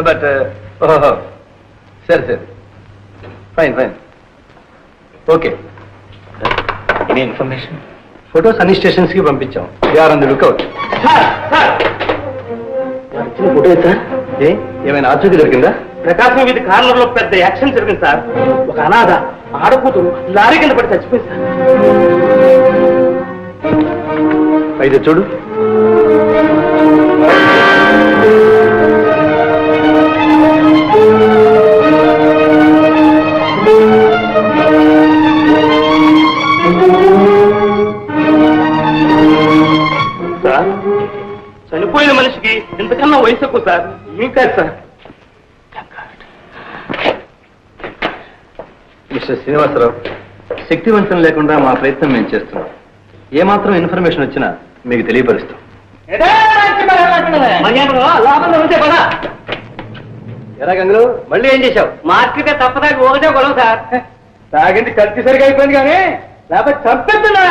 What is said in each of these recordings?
But సరే సరే fine fine okay. Any information? Photos అన్ని స్టేషన్స్ కి పంపించాం. You are on the lookout. Photo sir ఏమైనా ఆచూకీ దొరికిందా? ప్రకాశం వీధి కార్నర్ లో పెద్ద యాక్షన్ జరిగింది సార్. ఒక అనాథ ఆడకూతురు లారీ కింద పడి చచ్చిపోయింది సార్. అయితే చూడు. సార్ చనిపోయిన మనిషికి ఇంతకన్నా వయసు ఎక్కువ సార్. ఏం కాదు సార్. మిస్టర్ శ్రీనివాసరావు, శక్తివంచన లేకుండా మా ప్రయత్నం మేము చేస్తున్నాం. ఏమాత్రం ఇన్ఫర్మేషన్ వచ్చినా మీకు తెలియపరుస్తాం. ఎరా గంగులు, మళ్ళీ ఏం చేశావు? మార్కెట్ తప్పదాకా ఒకటే గొడవ సార్. తాగింది కత్తి సరిగా అయిపోయింది కానీ లేకపోతే చంపేస్తున్నా.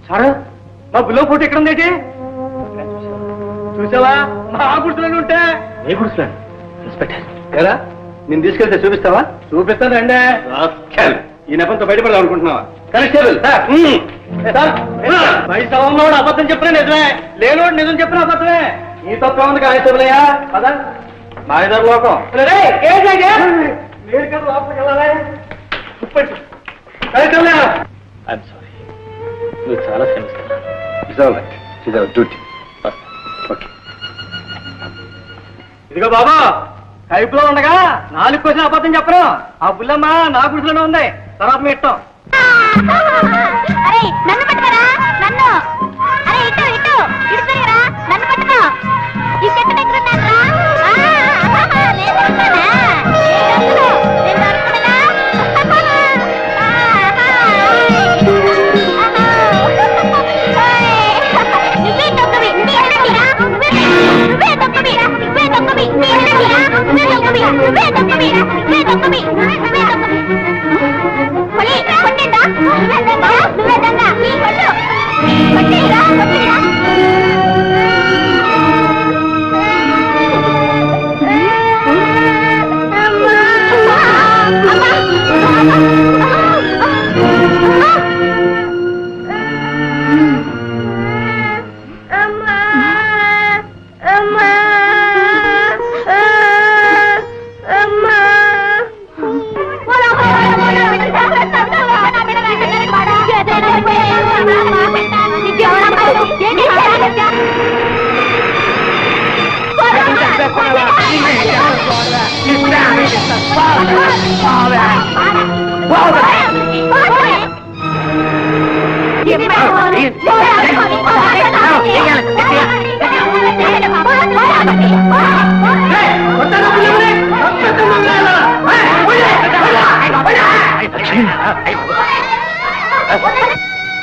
సార్ మా బుల్లో ఫోటో ఎక్కడ ఉంది? చూసావా? మా గుర్తులను ఉంటే ఏ గుడిసెలు? ఇన్స్పెక్టర్ ఎరా, నేను తీసుకెళ్తే చూపిస్తావా? చూపిస్తానండి. ఈ నెపంతో బయటపడదాం అనుకుంటున్నావా? కానిస్టేబుల్ వైసవంలో అబద్ధం చెప్పినా నిజమే, లేనోడు నిజం చెప్పిన అబద్ధమే. ఈ తప్ప ఉంది కానిస్టేబుల్ అయ్యా. పద మా ఇద్దరు లోకం. మీరు కదా లోపలికి వెళ్ళాలి. ఐఎమ్ సారీ, నువ్వు చాలా శ్రమిస్తున్నావు. డ్యూటీ. ఓకే. ఇదిగో బాబా, కైపులో ఉండగా 4 క్వశ్చన్ అబద్ధం చెప్పను. ఆ బుల్లమ్మ నా గుడిలోనే ఉంది. తర్వాత మీ ఇష్టం. నన్ను పట్టుకోరా, నన్ను. అరే ఇటు ఇటు ఇటు తిరగరా, నన్ను పట్టుకో. ఈ చెట్టు దగ్గర ఉన్నారా? నేను దొరుకుతానా? నేను దొరుకుతానా? నువ్వే దొంగవి, నువ్వే దొంగవి, నువ్వే దొంగవి, నువ్వే దొంగవి, నువ్వే దొంగవి, నువ్వే దొంగవి, నువ్వే దొంగవి. కొట్టేదా? నువ్వే దొంగ, నువ్వే దొంగ. కొట్టు, కొట్టేరా, కొట్టేరా.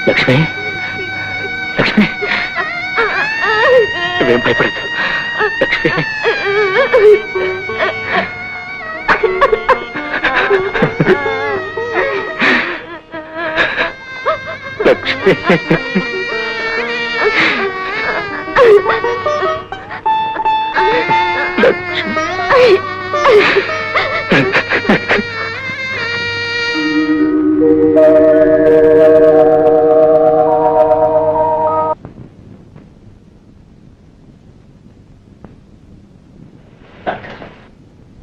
లక్ష్మి, లక్ష్మి, నువ్వేం భయపడదు. Lakshmi, Lakshmi,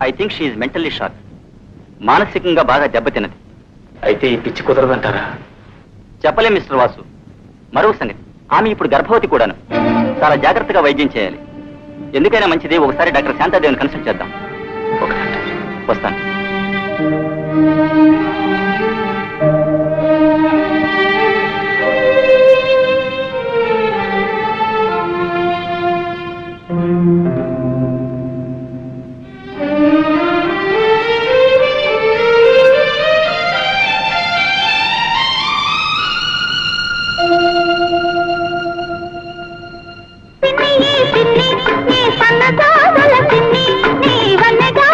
I think she is mentally shock. మానసికంగా బాగా దెబ్బతిన్నది. అయితే ఈ పిచ్చి కుదరదంటారా? చెప్పలేం మిస్టర్ వాసు. మరో సంగతి, ఆమె ఇప్పుడు గర్భవతి కూడాను. చాలా జాగ్రత్తగా వైద్యం చేయాలి. ఎందుకైనా మంచిది ఒకసారి డాక్టర్ శాంతాదేవిని కన్సల్ట్ చేద్దాం. వస్తాను. నీ వన్నగా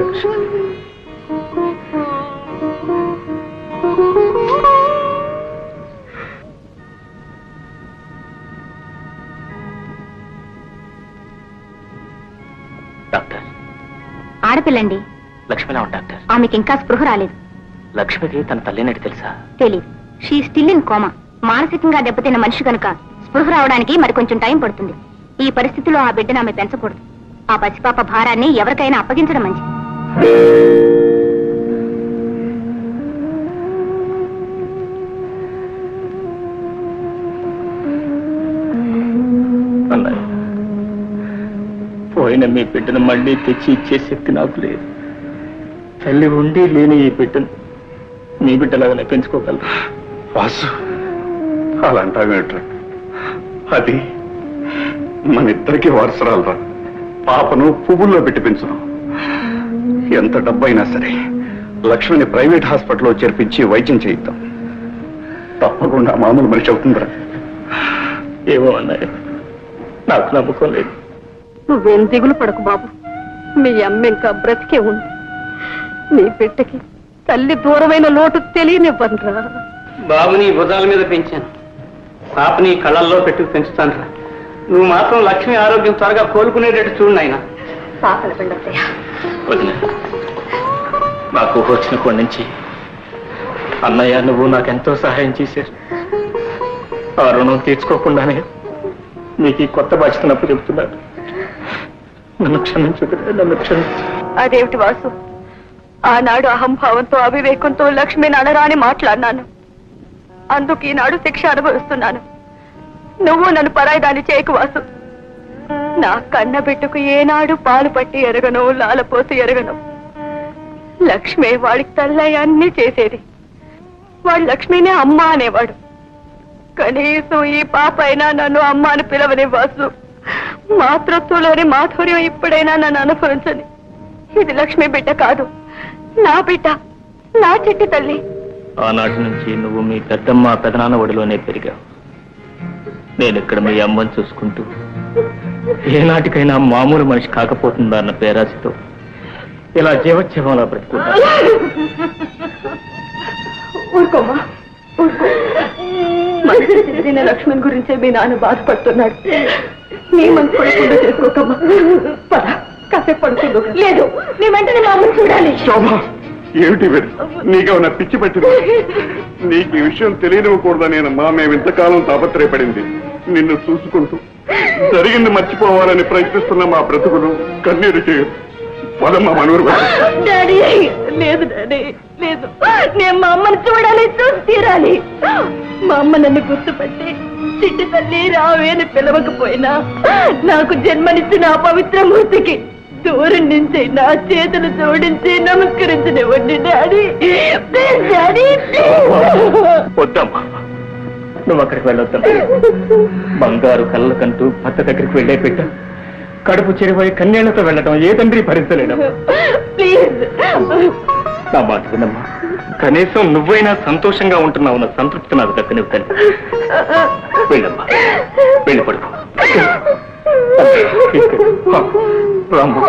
కృష్ణ. డాక్టర్, ఆడపిల్లండి. లక్ష్మిలా ఉంది డాక్టర్. ఆమెకి ఇంకా స్పృహ రాలేదు. లక్ష్మికి తన తల్లినట్టు తెలుసా? తెలీదు. She still in coma. మానసికంగా దెబ్బతిన్న మనిషి కనుక స్పృహ రావడానికి మరి కొంచెం టైం పడుతుంది. ఈ పరిస్థితిలో ఆ బిడ్డను ఆమె పెంచకూడదు. ఆ పసిపాప భారాన్ని ఎవరికైనా అప్పగించడం మంచిది. అన్నయ్య, పోయిన మీ బిడ్డను మళ్ళీ తెచ్చి ఇచ్చే శక్తి నాకు లేదు. తల్లి ఉండి లేని ఈ బిడ్డను మీ బిడ్డలాగానే పెంచుకోగలరు. వాసు, అలా అంటావేంట్రా? అది మన ఇద్దరికి వారసరాలరా. పాపను పువ్వుల్లో పెట్టి పెంచును. ఎంత డబ్బైనా సరే లక్ష్మిని ప్రైవేట్ హాస్పిటల్లో చేర్పించి వైద్యం చేయిద్దాం. తప్పకుండా మామూలు మనిషి అవుతుందిరా. ఏమో అన్నయ్య, నాకు నమ్మకం లేదు. నువ్వేం దిగులు పడకు బాబు. మీ అమ్మ ఇంకా బ్రతికే ఉంది. నీ బిడ్డకి తల్లి దూరమైన లోటు తెలియనివ్వనురా. బాబుని భుజాల మీద పెంచాను, పాపని కళ్ళల్లో పెట్టుకు పెంచుతాను. నువ్వు మాత్రం లక్ష్మి ఆరోగ్యం త్వరగా కోలుకునేటట్టు చూడు నాయన. పాపల పిండయ్య, వదిన, నాకు వచ్చినప్పటి నుంచి అన్నయ్య నువ్వు నాకెంతో సహాయం చేశారు. ఆ రుణం తీర్చుకోకుండానే నీకు ఈ కొత్త బాధ్యతనప్పుడు చెబుతున్నాను. నన్ను క్షమించు, నన్ను క్షమించు. అదేమిటి వాసు, ఆనాడు అహంభావంతో అవివేకంతో లక్ష్మిని అనరాని మాట్లాడినాను. అందుకు ఈనాడు శిక్ష అనుభవిస్తున్నాను. నువ్వు నన్ను పరాయిదాన్ని చేయకు వాసు. నా కన్న బిడ్డకు ఏనాడు పాలు పట్టి ఎరగను, లాలపోసి ఎరగను. లక్ష్మి వాడికి తల్లయ్య అన్నీ చేసేది. వాడు లక్ష్మినే అమ్మ అనేవాడు. కనీసం ఈ పాప అయినా నన్ను అమ్మ అని పిలవని వాసు. మాతృత్వంలోని మాధుర్యం ఇప్పుడైనా నన్ను అనుభవించని. ఇది లక్ష్మి బిడ్డ కాదు, నా బిడ్డ, నా చిట్టి తల్లి. ఆనాటి నుంచి నువ్వు మీ పెద్దమ్మ పెదనాన్న ఒడిలోనే పెరిగావు. నేను ఇక్కడ మీ అమ్మని చూసుకుంటూ ఏనాటికైనా మామూలు మనిషి కాకపోతుందా అన్న పేరాశతో ఇలా జీవోత్సవంలా బ్రతుకున్నా. ఊరుకోమా, ఊరుకో. మనసు చెదిరిన లక్ష్మణ్ గురించే మీ నాన్న బాధపడుతున్నాడు. నీ మనసు పడకుండా చేసుకోకమ్మా. పద, కాసేపు పడుకుందు. లేదు, నీ వెంటనే మా అమ్మని చూడాలి. శోభ, ఏమిటి వీరు? నీకేమన్నా పిచ్చి పట్టింది? నీకు ఈ విషయం తెలియనివ్వకూడదనేనమ్మా మేము ఇంతకాలం తాపత్రయపడింది. నిన్ను చూసుకుంటూ జరిగింది మర్చిపోవాలని ప్రయత్నిస్తున్న మా బ్రతుకులు కన్నీరు చేయదు. పదమ్మా మనూరు. డాడీ, లేదు డాడీ, లేదు. నేను మా అమ్మని చూడాలి, చూసి తీరాలి. మా అమ్మ నన్ను గుర్తుపట్టి చిట్టి తల్లి రావే అని పిలవకపోయినా నాకు జన్మనిచ్చిన ఆ పవిత్ర మూర్తికి దూరం నుంచి నా చేతులు జోడించి నమస్కరించనివ్వండి డాడీ. Please daddy. వద్దమ్మా, నువ్వు అక్కడికి వెళ్ళొద్దమ్మా. బంగారు కళ్ళకంటూ భర్త దగ్గరికి వెళ్ళే బిడ్డ కడుపు చెరిపోయి కన్నేళ్లతో వెళ్ళటం ఏ తండ్రి భరించలేడమ్మా. ప్లీజ్. నా మాట వినమ్మా. కనీసం నువ్వైనా సంతోషంగా ఉంటున్నావు సంతృప్తి నాకు దక్కనివ్వు తల్లి. వెళ్ళమ్మా, వెళ్ళి పడుకో. రాము,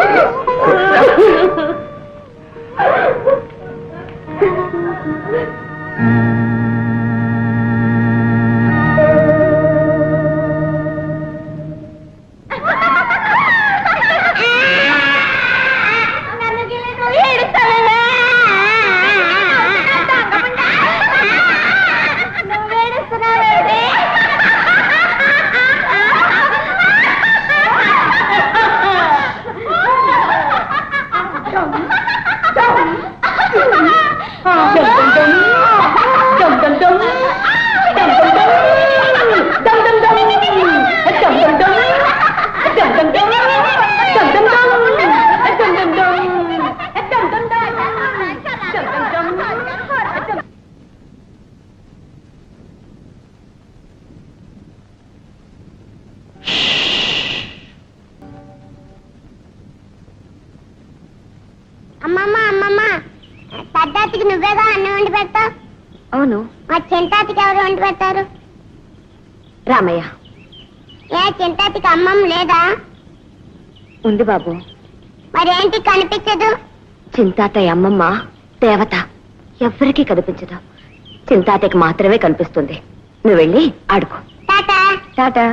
అమ్మమ్మ అమ్మమ్మ, పెద్దాతికి నువ్వేగా అన్నం వండి పెడతావు. అవును. మా చింతాతికి ఎవరు వండి పెడతారు? రామయ్య. ఏ చింతాతికి అమ్మమ్మ లేదా? ఉంది బాబు. మరేంటి కనిపించదు? చింతాతయ్య అమ్మమ్మ దేవత ఎవ్వరికీ కనిపించదు. చింతాతయ్యకి మాత్రమే కనిపిస్తుంది. నువ్వు వెళ్ళి ఆడుకో. టాటా. టాటా.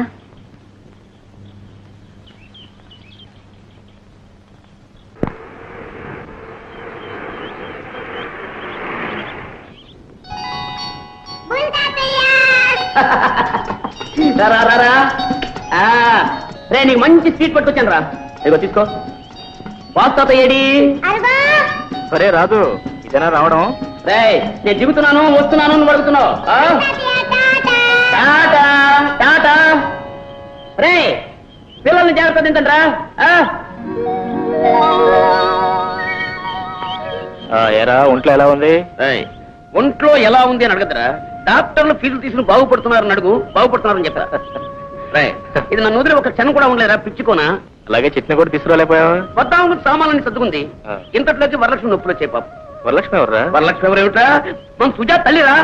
రే నీకు మంచి స్వీట్ పట్టుకొచ్చాను రా. ఇదిగో తీసుకో. వాస్తాత ఏడి? సరే రాదు, ఇదేనా రావడం? రే నేను దిగుతున్నాను, వస్తున్నాను, నువ్వు అడుగుతున్నావు. టాటా టాటా. రే పిల్లల్ని జాగ్రత్త తింటా. ఎరా ఒంట్లో ఎలా ఉంది? ఒంట్లో ఎలా ఉంది అని అడగద్దురా. డాక్టర్లు ఫీజులు తీసుకుని బాగుపడుతున్నారని అడుగు. బాగుపడుతున్నారని చెప్పరా. రే ఇది నన్ను వదిలి ఒక క్షణం కూడా ఉండలేరా పిచ్చుకోనా? అలాగే చట్నీ కూడా తీసుకురాలేపోయావా? వద్దాము సామాన్లని సర్దుకుంది. ఇంతట్లోకి వరలక్ష్మి నొప్పులు వచ్చే పాప. వరలక్ష్మి ఎవర్రా? వరలక్ష్మి ఎవరేమిట్రా? మన సుజాత తల్లిరా.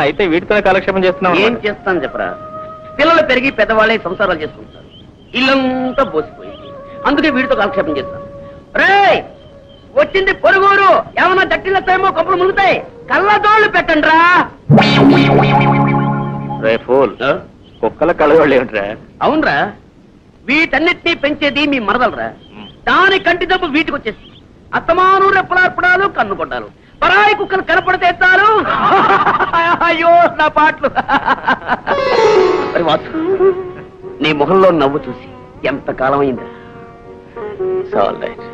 అయితే వీటితోనే కాలక్షేపం చేస్తున్నావు. ఏం చేస్తాను చెప్పరా. పిల్లలు పెరిగి పెద్దవాళ్ళే సంసారాలు చేసుకుంటారు. ఇల్లంతా పోసిపోయింది. అందుకే వీడితో కాలక్షేపం చేస్తాను. రే వచ్చింది పొరుగురు. ఏమన్నా జట్టిల్లతాయేమో, కప్పులు ములుగుతాయి. కళ్ళజోళ్ళు పెట్టండి రా. రే ఫూల్, కుక్కల కళ్ళజోళ్ళు ఏమిట్రా? అవునరా, వీటన్నిటినీ పెంచేది మీ మరదలరా. దాని కంటి జబ్బు వీటికి వచ్చేసి అత్తమాను రెప్పలార్పడాలు, కన్ను కొట్టాలు. పరాయి కుక్కలు కనపడితే ఎత్తారు. అయ్యో నా పాటలు. నీ మొహంలో నవ్వు చూసి ఎంత కాలం అయిందా? All right.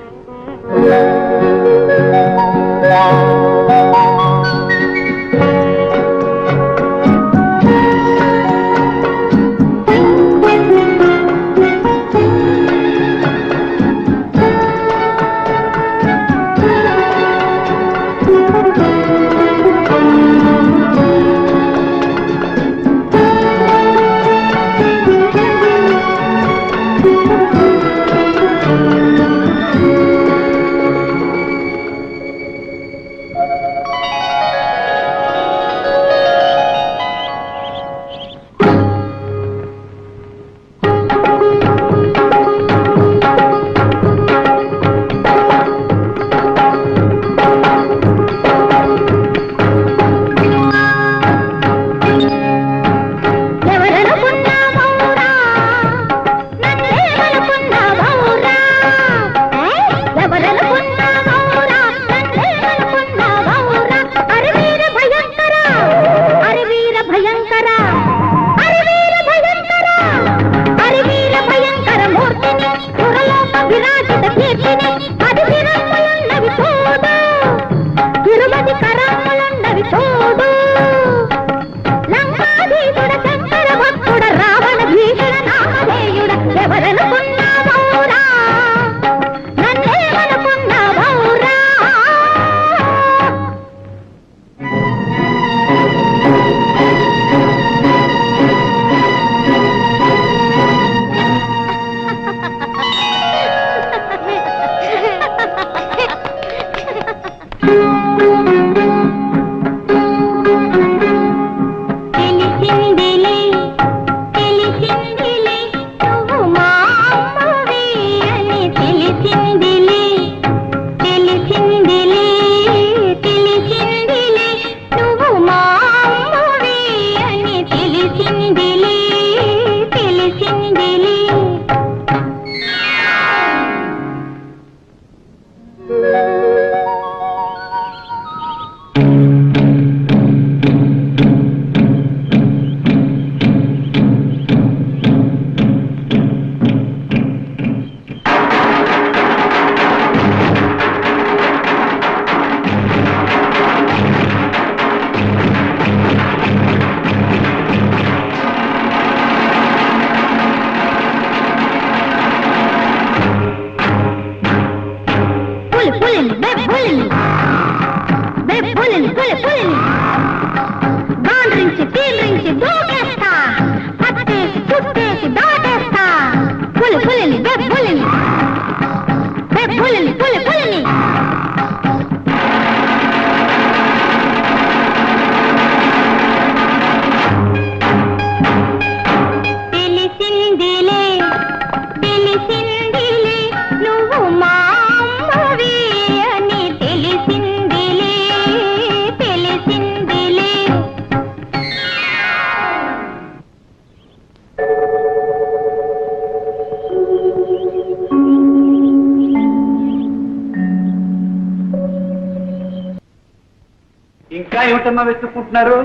ఇంకా ఏమిటమ్మా వెతుక్కుంటున్నారు?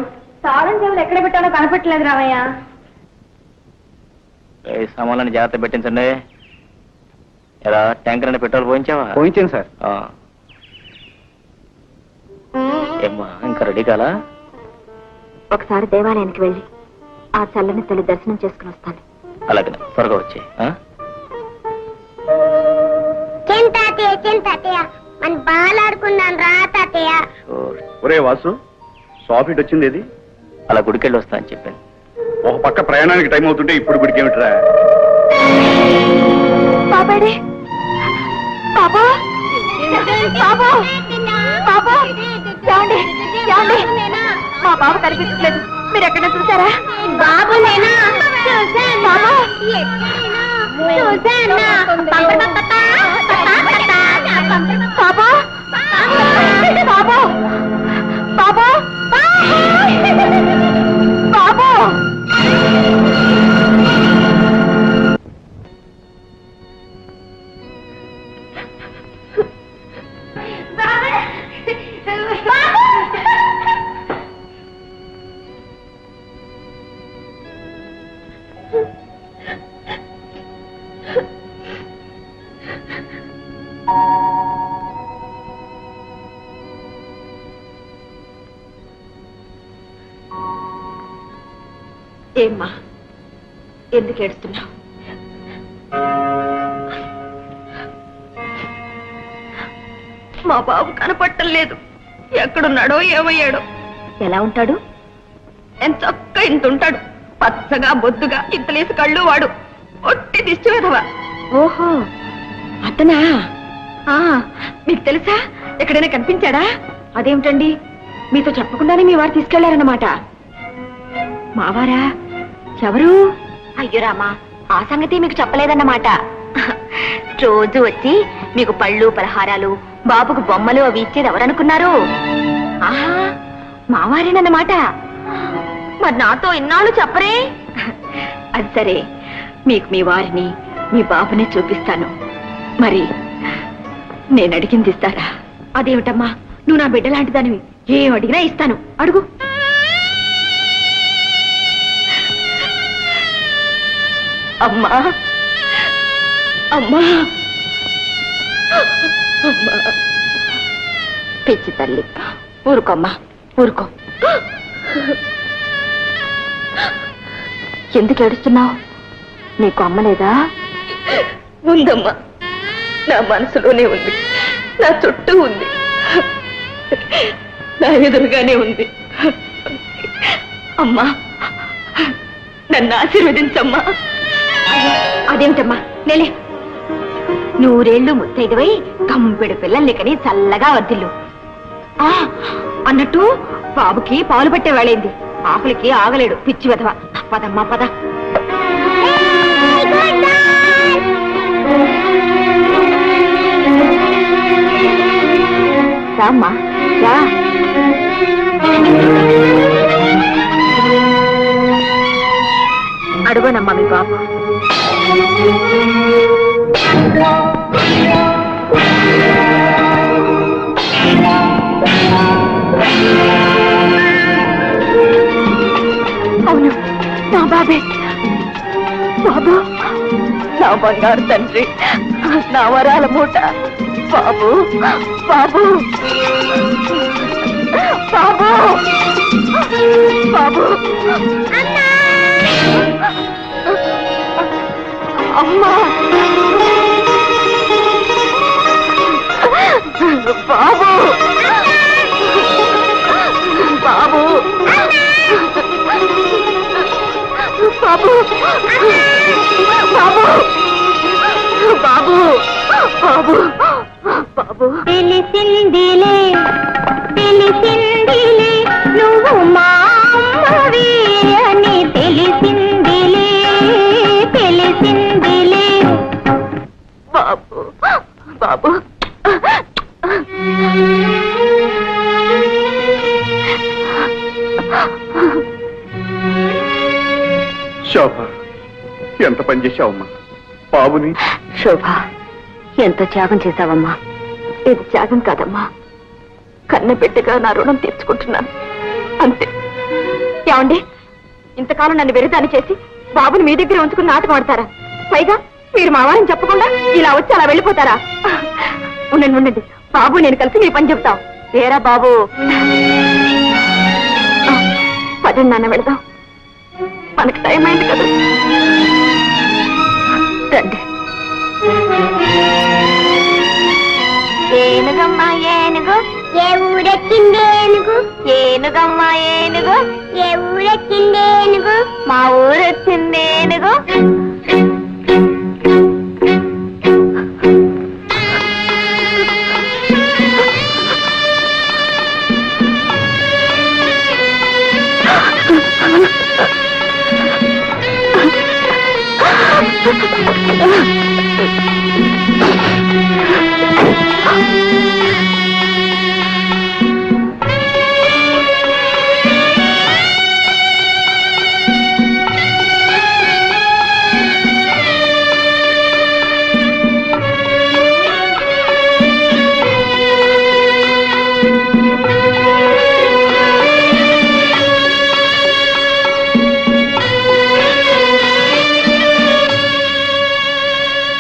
తాళం చెవులు ఎక్కడ పెట్టాలో కనపట్టలేదు రావయ్య. ఈ సామాన్లను జాగ్రత్త పెట్టించండి. ఎలా ట్యాంకర్ అని పెట్రోల్ పోయించావా? పోయించాను సార్. ఏమ్మా ఇంకా రెడీ కాలా? ఒకసారి దేవాలయానికి వెళ్ళి ఆ చల్లని తల్లి దర్శనం చేసుకుని వస్తాను. అలాగే త్వరగా వచ్చే. మన బాల్ ఆడుకున్నాను రా తాతయ్య. ఒరే వాసు, సాఫీట్ వచ్చింది ఏది? అలా గుడికెళ్ళి వస్తా అని చెప్పాను. ఒక పక్క ప్రయాణానికి టైం అవుతుంటే ఇప్పుడు గుడికి ఏమిట్రా? బాబాడే బాబా బాబా బాబా ఏమండి ఏమండి మా బాబు కనిపించట్లేదు. మీరు ఎక్కడ చూసారా? బాబు నేనా చూసాను బాబా చూసాను బాబా బాబా బాబా బాబా ఏమ్మా ఎందుకు ఏడుస్తున్నావు? మా బాబు కనపట్టం లేదు. ఎక్కడున్నాడో ఏమయ్యాడో. ఎలా ఉంటాడు? ఎంత చక్క ఇంత ఉంటాడు. పచ్చగా బొద్దుగా ఇంతలేసి కళ్ళు వాడు. ఒట్టి దిష్టి వెధవా. ఓహో అతనా? మీకు తెలుసా? ఎక్కడైనా కనిపించాడా? అదేమిటండి మీతో చెప్పకుండానే మీ వారు తీసుకెళ్లారన్నమాట. మావారా? ఎవరు? అయ్యో రామా, ఆ సంగతి మీకు చెప్పలేదన్నమాట. రోజు వచ్చి మీకు పళ్ళు పలహారాలు బాబుకు బొమ్మలు అవి ఇచ్చేది ఎవరనుకున్నారు? ఆహా మావారేనన్నమాట. మరి నాతో ఇన్నాళ్ళు చెప్పరే? అది సరే, మీకు మీ వారిని మీ బాబుని చూపిస్తాను. మరి నేను అడిగింది ఇస్తారా? అదేమిటమ్మా, నువ్వు నా బిడ్డ లాంటిదానివి. ఏం అడిగినా ఇస్తాను. అడుగు. అమ్మా అమ్మా అమ్మా. పిచ్చి తల్లి, ఊరుకోమ్మా ఊరుకో. ఎందుకు ఏడుస్తున్నావు? నీకు అమ్మ లేదా? ఉందమ్మా, నా మనసులోనే ఉంది, నా చుట్టూ ఉంది, నా ఎదురుగానే ఉంది. అమ్మా నన్ను ఆశీర్వదించమ్మా. అదేమిటమ్మా నేలే, నూరేళ్లు ముత్తైదువై కంపెడు పిల్లల్ని కని చల్లగా వర్ధిల్లు. అన్నట్టు బాబుకి పాలు పట్టే వేళైంది. ఆకులకి ఆగలేడు పిచ్చి వెధవ. పదమ్మా పద. రామ్మా రా. అడుగునమ్మా మీ బాబు. అవును నా బాబే. బాబు నా బంగారు తండ్రి, నా వరాల మూట. బాబు బాబు బాబు బాబు. అమ్మా బాబు బాబు బాబు బాబు బాబు బాబు బాబు. తెలిసిందిలే తెలిసిందిలే నువ్వు మా అమ్మవి అని తెలిసిందిలే తెలిసిందిలే. బాబు బాబు. శోభ, ఎంత పని చేశావమ్మా బాబుని. శోభ, ఎంత త్యాగం చేశావమ్మా. ఇది త్యాగం కాదమ్మా, కన్నబిడ్డగా నా రుణం తీర్చుకుంటున్నాను అంతే. ఏమండి, ఇంతకాలం నన్ను వెరిదాన్ని చేసి బాబుని మీ దగ్గర ఉంచుకుని నాటకం ఆడతారా? పైగా మీరు మా వారిని చెప్పకుండా ఇలా వచ్చి అలా వెళ్ళిపోతారా? ఉండండి ఉండండి, బాబు నేను కలిసి మీ పని చెప్తాం. వేరా బాబు, పదండి నాన్న వెళదాం, మనకు టైం అయింది కదా. రండి. ఏనుగమ్మ ఏనుగు, ఏ ఊరెక్కింది ఏనుగు? ఏనుగమ్మ ఏనుగు, ఏ ఊరెక్కింది ఏనుగు? మా ఊరొచ్చింది ఏనుగు.